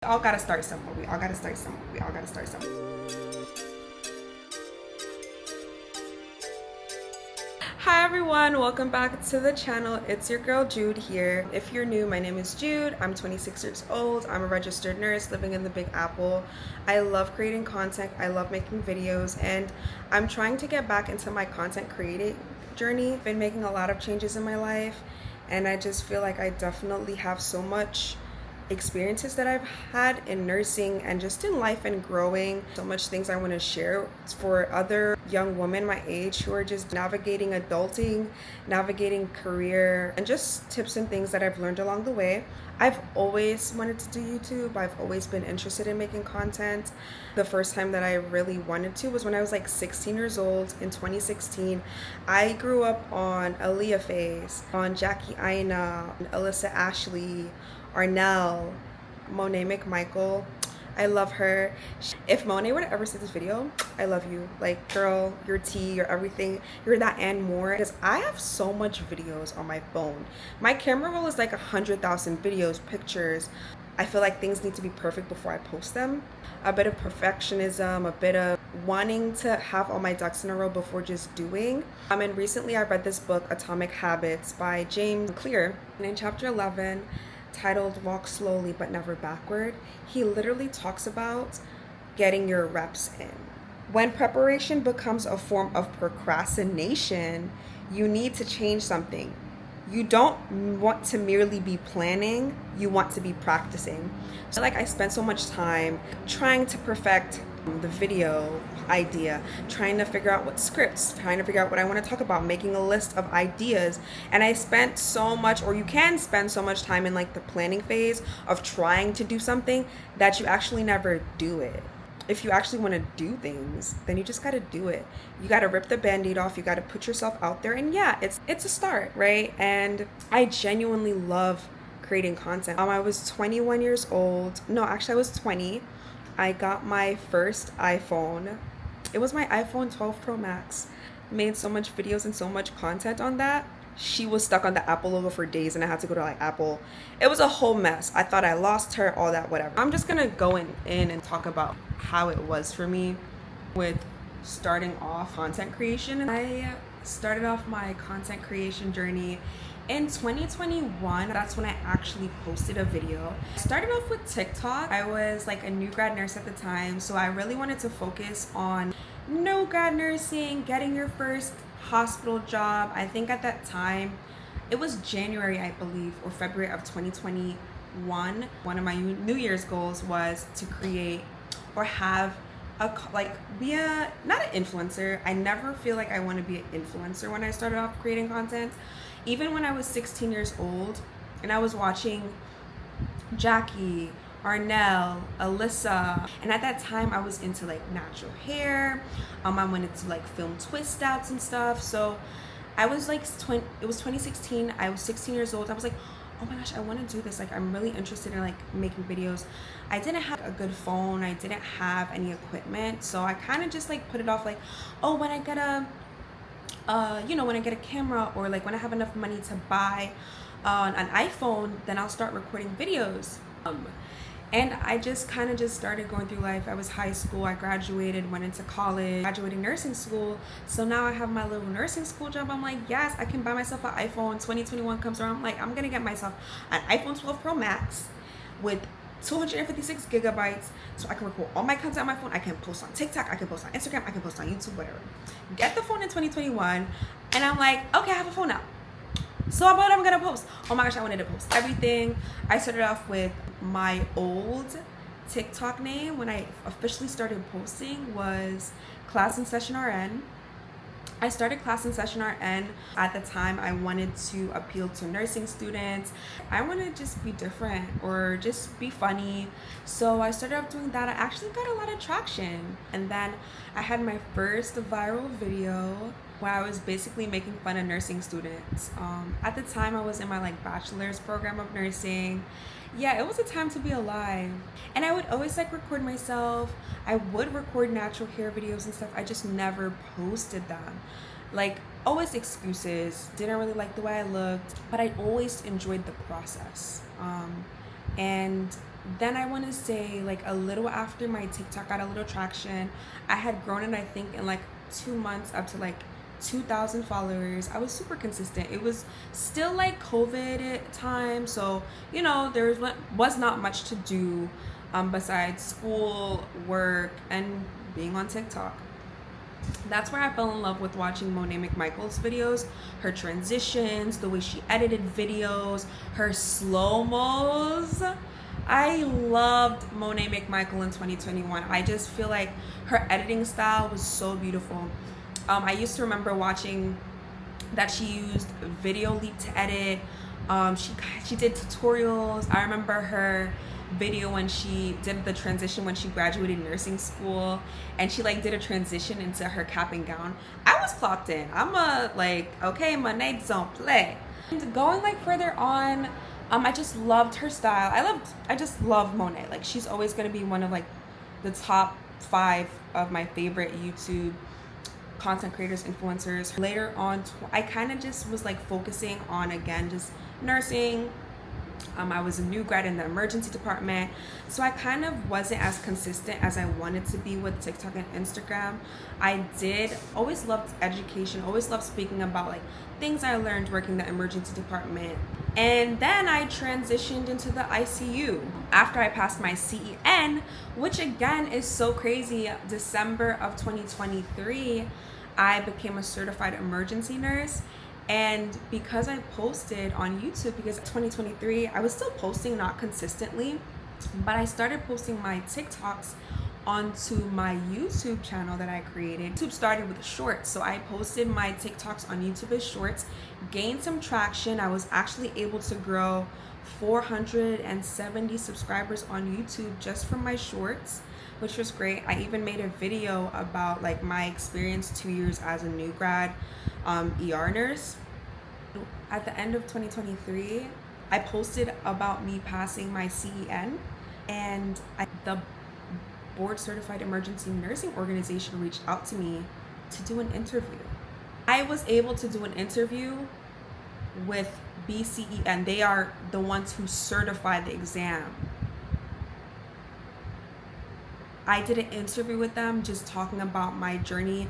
We all gotta start somewhere. We all gotta start somewhere. We all gotta start somewhere. Hi everyone, welcome back to the channel. It's your girl Jude here. If you're new, my name is Jude. I'm 26 years old. I'm a registered nurse living in the Big Apple. I love creating content. I love making videos, and I'm trying to get back into my content creating journey. I've been making a lot of changes in my life, and I just feel like I definitely have so much experiences that I've had in nursing and just in life and growing. So much things I want to share for other young women my age who are just navigating adulting, navigating career, and just tips and things that I've learned along the way. I've always wanted to do YouTube. I've always been interested in making content. The first time that I really wanted to was when I was like 16 years old in 2016. I grew up on Aaliyah Phase, on Jackie Aina, Alyssa Ashley, Arnell, Monet McMichael. I love her. If Monet were to ever see this video, I love you. Like, girl, you're tea, you're everything. You're that and more. Because I have so much videos on my phone. My camera roll is like 100,000 videos, pictures. I feel like things need to be perfect before I post them. A bit of perfectionism, a bit of wanting to have all my ducks in a row before just doing. And recently I read this book, Atomic Habits by James Clear. And in chapter 11, titled Walk Slowly But Never Backward, he literally talks about getting your reps in. When preparation becomes a form of procrastination, you need to change something. You don't want to merely be planning, you want to be practicing. So like I spent so much time trying to perfect the video idea, trying to figure out what scripts, trying to figure out what I want to talk about, making a list of ideas. And I spent so much, or you can spend so much time in like the planning phase of trying to do something that you actually never do it. If you actually want to do things, then you just got to do it. You got to rip the band-aid off. You got to put yourself out there. And yeah, it's a start, right? And I genuinely love creating content. I was 21 years old. No, actually I was 20. I got my first iPhone. It was my iPhone 12 Pro Max. Made so much videos and so much content on that. She was stuck on the Apple logo for days and I had to go to like Apple. It was a whole mess. I thought I lost her, all that, whatever. I'm just gonna go in and talk about how it was for me with starting off content creation. I started off my content creation journey in 2021. That's when I actually posted a video. I started off with TikTok. I was like a new grad nurse at the time, so I really wanted to focus on new grad nursing, getting your first hospital job. I think at that time, it was January, I believe, or February of 2021. One of my New Year's goals was to create or have be a, not an influencer. I never feel like I want to be an influencer when I started off creating content. Even when I was 16 years old and I was watching Jackie, Arnell, Alyssa, and at that time I was into like natural hair. I wanted to like film twist outs and stuff. So I was like, it was 2016. I was 16 years old. I was like, oh my gosh, I want to do this. Like, I'm really interested in like making videos. I didn't have a good phone. I didn't have any equipment. So I kind of just like put it off like, oh, when I get when I get a camera, or like when I have enough money to buy an iPhone, then I'll start recording videos. And I just kind of just started going through life. I was high school, I graduated, went into college, graduated nursing school. So now I have my little nursing school job. I'm like, yes, I can buy myself an iPhone. 2021 comes around, I'm like, I'm gonna get myself an iPhone 12 Pro Max with 256 gigabytes, so I can record all my content on my phone. I can post on TikTok, I can post on Instagram, I can post on YouTube, whatever. Get the phone in 2021, and I'm like, okay, I have a phone now. So what I'm gonna post? Oh my gosh, I wanted to post everything. I started off with my old TikTok name when I officially started posting was Class in Session RN. I started Class in Session RN. At the time, I wanted to appeal to nursing students. I wanted to just be different or just be funny. So I started off doing that. I actually got a lot of traction. And then I had my first viral video where I was basically making fun of nursing students. At the time, I was in my like bachelor's program of nursing. Yeah, it was a time to be alive. And I would always like record myself. I would record natural hair videos and stuff. I just never posted them. Like, always excuses. Didn't really like the way I looked, but I always enjoyed the process. And Then I want to say like a little after my TikTok got a little traction, I had grown it, I think, in like 2 months up to like 2,000 followers. I was super consistent. It was still like COVID time, so you know there was not much to do besides school, work, and being on TikTok. That's where I fell in love with watching Monet McMichael's videos, her transitions, the way she edited videos, her slow-mos. I loved Monet McMichael in 2021. I just feel like her editing style was so beautiful. I used to remember watching that she used Video Leap to edit. She did tutorials. I remember her video when she did the transition when she graduated nursing school, and she like did a transition into her cap and gown. I was clocked in. I'm okay, Monet don't play. And going like further on, I just loved her style. I just love Monet. Like she's always gonna be one of like the top 5 of my favorite YouTube content creators, influencers. Later on, I kind of just was like focusing on, again, just nursing. I was a new grad in the emergency department, so I kind of wasn't as consistent as I wanted to be with TikTok and Instagram. I did always loved education, always loved speaking about like things I learned working the emergency department. And then I transitioned into the ICU after I passed my CEN, which again is so crazy. December of 2023, I became a certified emergency nurse. And because I posted on YouTube, because 2023, I was still posting, not consistently, but I started posting my TikToks onto my YouTube channel that I created. YouTube started with shorts, so I posted my TikToks on YouTube as shorts, gained some traction. I was actually able to grow 470 subscribers on YouTube just from my shorts, which was great. I even made a video about like my experience 2 years as a new grad ER nurse. At the end of 2023, I posted about me passing my CEN, and the board certified emergency nursing organization reached out to me to do an interview. I was able to do an interview with BCEN. They are the ones who certify the exam. I did an interview with them just talking about my journey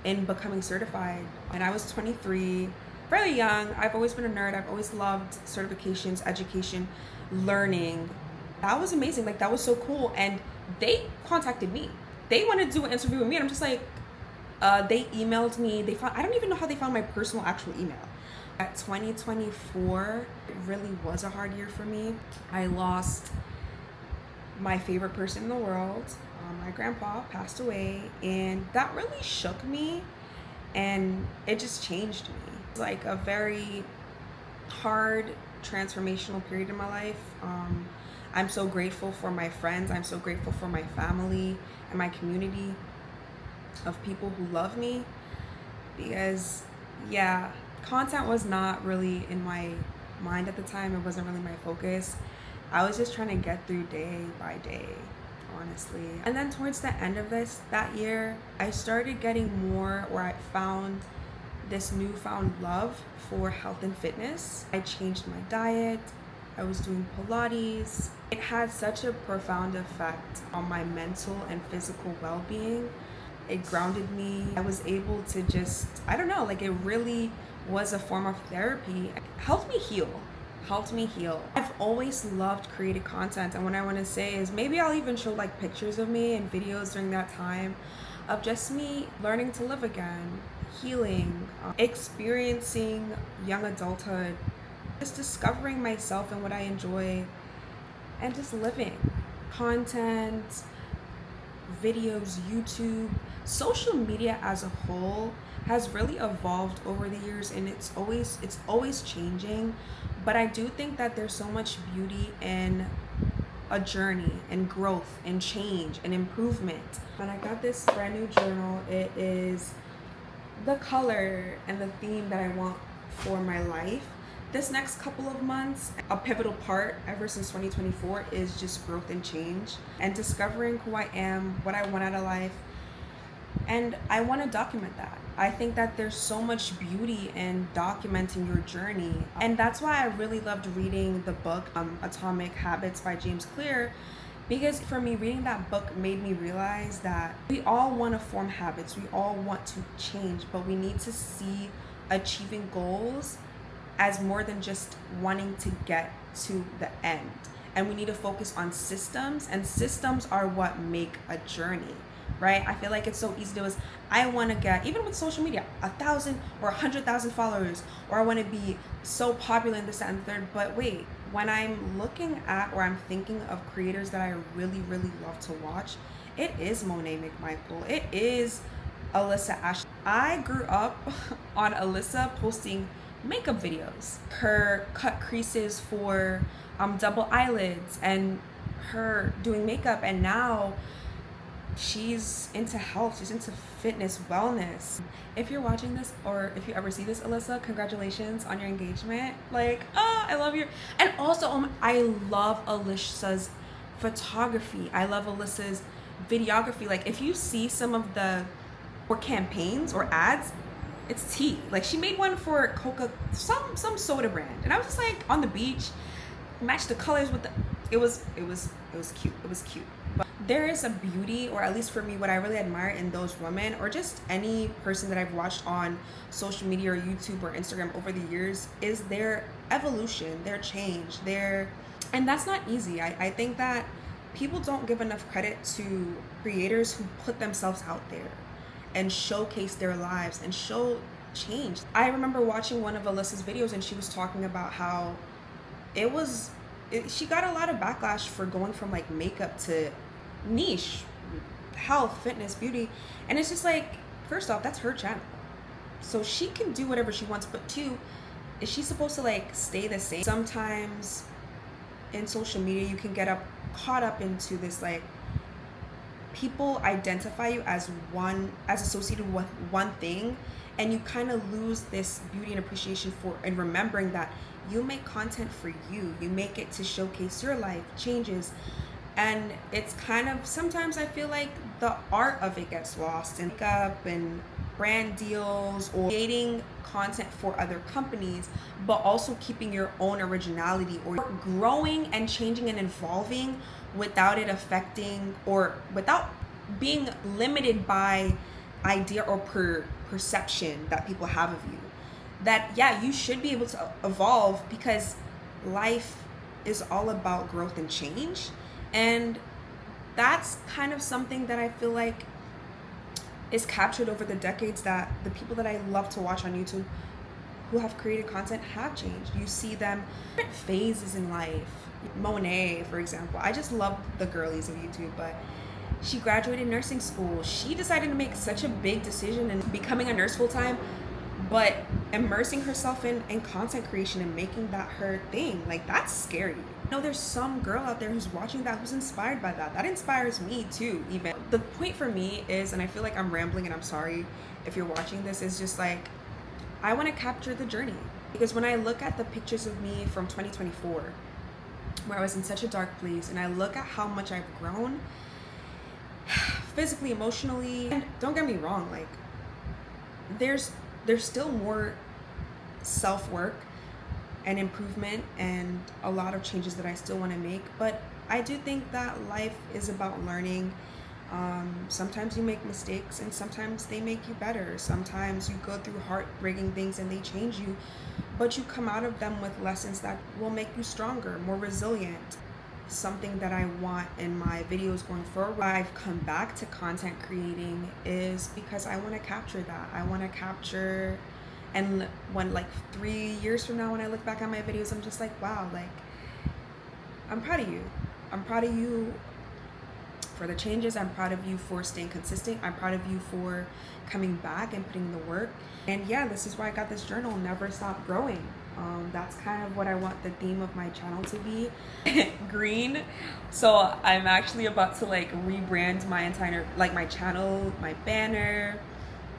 in becoming certified. And I was 23, fairly young. I've always been a nerd. I've always loved certifications, education, learning. That was amazing. Like, that was so cool. And they contacted me. They wanted to do an interview with me. And I'm just like, they emailed me. I don't even know how they found my personal actual email. At 2024, it really was a hard year for me. I lost my favorite person in the world. My grandpa passed away, and that really shook me, and it just changed me. It's like a very hard transformational period in my life. I'm so grateful for my friends. I'm so grateful for my family and my community of people who love me, because yeah, content was not really in my mind at the time. It wasn't really my focus. I was just trying to get through day by day, honestly. And then towards the end of that year, I started getting more, or I found this newfound love for health and fitness. I changed my diet. I was doing Pilates. It had such a profound effect on my mental and physical well-being. It grounded me. I was able to just, I don't know, like, it really was a form of therapy. It helped me heal. I've always loved creating content, and what I want to say is maybe I'll even show like pictures of me and videos during that time of just me learning to live again, healing, experiencing young adulthood, just discovering myself and what I enjoy, and just living. Content, videos, YouTube, social media as a whole has really evolved over the years, and it's always changing. But I do think that there's so much beauty in a journey and growth and change and improvement. And I got this brand new journal. It is the color and the theme that I want for my life. This next couple of months, a pivotal part ever since 2024 is just growth and change and discovering who I am, what I want out of life, And I want to document that. I think that there's so much beauty in documenting your journey. And that's why I really loved reading the book Atomic Habits by James Clear, because for me, reading that book made me realize that we all want to form habits, we all want to change, but we need to see achieving goals as more than just wanting to get to the end. And we need to focus on systems, and systems are what make a journey, right? I feel like it's so easy to do. I want to get, even with social media, 1,000 or 100,000 followers, or I want to be so popular in this, that, and the third. But wait, when I'm looking at, or I'm thinking of creators that I really, really love to watch, it is Monet McMichael. It is Alyssa Ashley. I grew up on Alyssa posting makeup videos, her cut creases for double eyelids, and her doing makeup. And now she's into health, she's into fitness, wellness. If you're watching this, or if you ever see this, Alyssa, congratulations on your engagement. Like, oh, I love your, and also I love Alyssa's photography. I love Alyssa's videography. Like, if you see some of the or campaigns or ads, it's tea. Like, she made one for Coca, some soda brand, and I was just like on the beach, matched the colors with the, it was cute. It was cute. But there is a beauty, or at least for me, what I really admire in those women, or just any person that I've watched on social media or YouTube or Instagram over the years, is their evolution, their change, and that's not easy. I think that people don't give enough credit to creators who put themselves out there and showcase their lives and show change. I remember watching one of Alyssa's videos, and she was talking about how she got a lot of backlash for going from like makeup to niche health, fitness, beauty. And it's just like, first off, that's her channel, so she can do whatever she wants. But two, is she supposed to like stay the same? Sometimes in social media you can get caught up into this, like, people identify you as associated with one thing, and you kind of lose this beauty and appreciation for, and remembering that you make content for you make it to showcase your life changes. And it's kind of, sometimes I feel like the art of it gets lost in makeup and brand deals, or creating content for other companies, but also keeping your own originality, or growing and changing and evolving without it affecting, or without being limited by idea or perception that people have of you. That, yeah, you should be able to evolve, because life is all about growth and change. And that's kind of something that I feel like is captured over the decades, that the people that I love to watch on YouTube who have created content have changed. You see them different phases in life. Monet, for example, I just love the girlies of YouTube, but she graduated nursing school. She decided to make such a big decision in becoming a nurse full-time, but immersing herself in content creation and making that her thing. Like, that's scary. I know there's some girl out there who's watching that, who's inspired by that. That inspires me too, even. The point for me is, and I feel like I'm rambling, and I'm sorry if you're watching this, is just like, I want to capture the journey. Because when I look at the pictures of me from 2024, where I was in such a dark place, and I look at how much I've grown physically, emotionally, and don't get me wrong, like, there's still more self-work and improvement and a lot of changes that I still want to make. But I do think that life is about learning. Sometimes you make mistakes, and sometimes they make you better. Sometimes you go through heartbreaking things and they change you, but you come out of them with lessons that will make you stronger, more resilient. Something that I want in my videos going forward, I've come back to content creating, is because I want to capture that. I want to capture, and when, like, 3 years from now, when I look back at my videos, I'm just like, wow, like, I'm proud of you. I'm proud of you for the changes. I'm proud of you for staying consistent. I'm proud of you for coming back and putting the work. And yeah, this is why I got this journal, Never Stop Growing. That's kind of what I want the theme of my channel to be. Green. So I'm actually about to like rebrand my entire, like, my channel, my banner.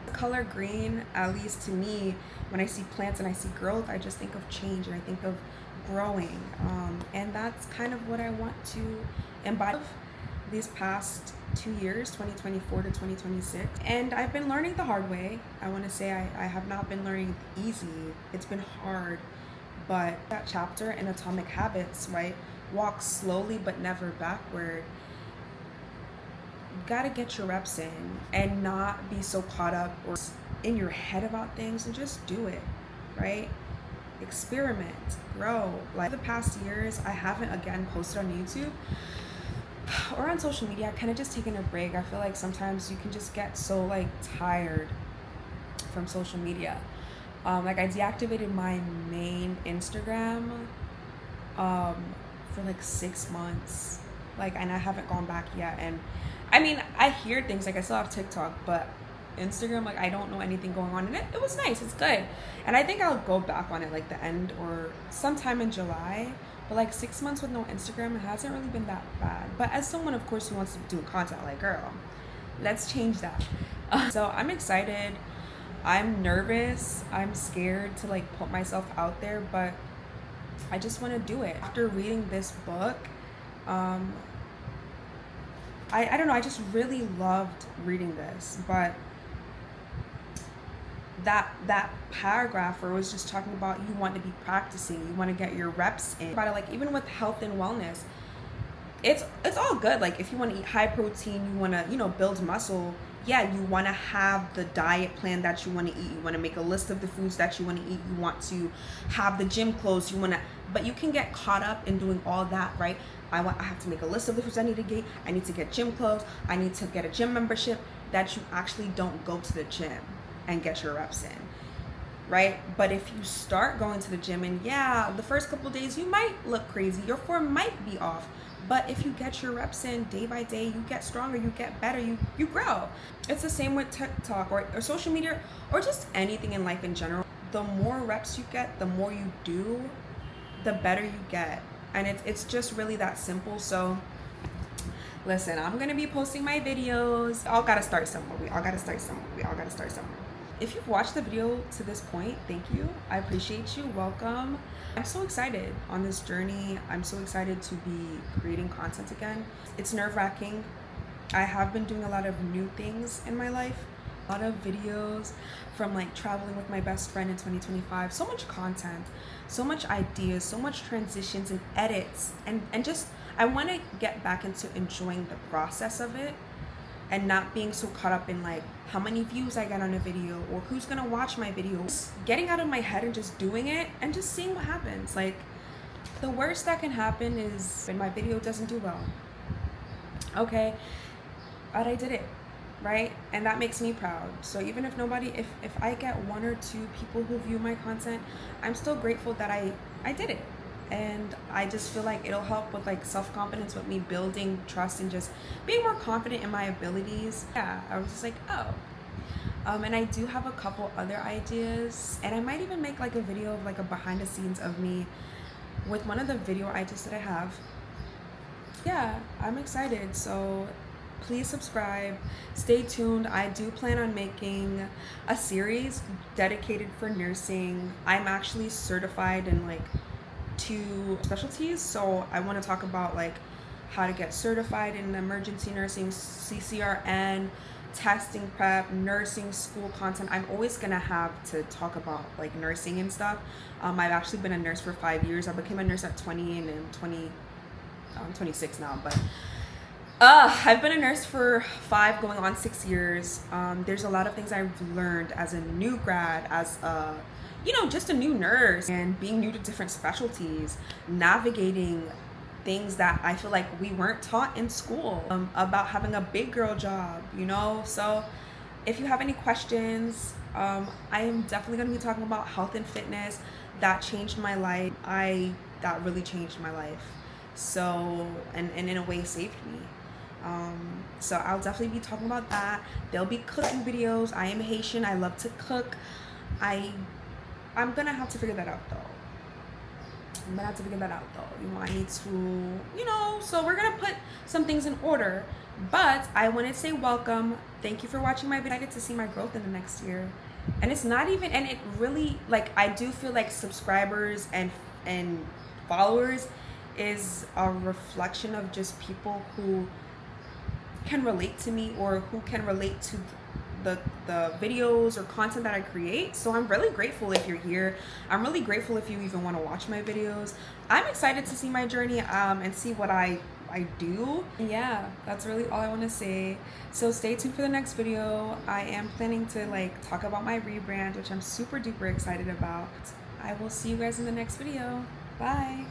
The color green, at least to me, when I see plants and I see growth, I just think of change, and I think of growing. And that's kind of what I want to embody. these past 2 years, 2024 to 2026, and I've been learning the hard way. I want to say I have not been learning easy. It's been hard, but that chapter in Atomic Habits, right? Walk slowly but never backward. You gotta get your reps in and not be so caught up or in your head about things, and just do it, right? Experiment, grow. Like the past years, I haven't again posted on YouTube or on social media. I kind of just taken a break. I feel like sometimes you can just get so like tired from social media. Like I deactivated my main Instagram for like 6 months, like, and I haven't gone back yet. And I mean, I hear things, like I still have TikTok, but Instagram, like, I don't know anything going on, and it was nice, it's good, and I think I'll go back on it like the end or sometime in July. But like 6 months with no Instagram, it hasn't really been that bad. But as someone, of course, who wants to do content, like, girl, let's change that. So I'm excited, I'm nervous, I'm scared to like put myself out there, but I just want to do it. After reading this book, I don't know, I just really loved reading this. But that paragraph where it was just talking about you want to be practicing, you want to get your reps in. About it, like, even with health and wellness, it's all good. Like, if you want to eat high protein, you want to, you know, build muscle, yeah, you want to have the diet plan that you want to eat, you want to make a list of the foods that you want to eat, you want to have the gym clothes, you want to, but you can get caught up in doing all that, right? I have to make a list of the foods I need to get, I need to get gym clothes, I need to get a gym membership, that you actually don't go to the gym and get your reps in, right? But if you start going to the gym, and yeah, the first couple of days you might look crazy, your form might be off, but if you get your reps in day by day, you get stronger, you get better, you grow. It's the same with TikTok or social media, or just anything in life in general. The more reps you get, the more you do, the better you get. And it's just really that simple. So listen, I'm gonna be posting my videos. We all gotta start somewhere. We all gotta start somewhere. If you've watched the video to this point, thank you. I appreciate you. Welcome. I'm so excited on this journey. I'm so excited to be creating content again. It's nerve-wracking. I have been doing a lot of new things in my life. A lot of videos, from like traveling with my best friend in 2025. So much content, so much ideas, so much transitions and edits. And just, I want to get back into enjoying the process of it, and not being so caught up in like how many views I get on a video or who's gonna watch my video. Just getting out of my head and just doing it and just seeing what happens. Like, the worst that can happen is when my video doesn't do well. Okay, but I did it, right? And that makes me proud. So even if nobody, if I get 1 or 2 people who view my content, I'm still grateful that I did it. And I just feel like it'll help with like self-confidence, with me building trust and just being more confident in my abilities. Yeah, I was just like, oh. And I do have a couple other ideas, and I might even make like a video of like a behind the scenes of me with one of the video ideas that I have. Yeah, I'm excited. So please subscribe, stay tuned. I do plan on making a series dedicated for nursing. I'm actually certified in like 2 specialties, so I want to talk about like how to get certified in emergency nursing, CCRN, testing prep, nursing school content. I'm always gonna have to talk about like nursing and stuff. I've actually been a nurse for 5 years. I became a nurse at 20, and I'm 26 now, but I've been a nurse for 5 going on 6 years. There's a lot of things I've learned as a new grad, as a, you know, just a new nurse, and being new to different specialties, navigating things that I feel like we weren't taught in school, about having a big girl job, you know? So if you have any questions, I am definitely going to be talking about health and fitness. That changed my life. That really changed my life. So, and in a way saved me. So I'll definitely be talking about that. There'll be cooking videos. I am Haitian. I love to cook. I'm gonna have to figure that out though. You know, I need to, you know, so we're gonna put some things in order. But I wanted to say welcome. Thank you for watching my video. I get to see my growth in the next year. And it's not even, and it really, like, I do feel like subscribers and followers is a reflection of just people who can relate to me or who can relate to the videos or content that I create. So I'm really grateful if you're here. I'm really grateful if you even want to watch my videos. I'm excited to see my journey and see what I do. Yeah, that's really all I want to say. So stay tuned for the next video. I am planning to like talk about my rebrand, which I'm super duper excited about. I will see you guys in the next video. Bye.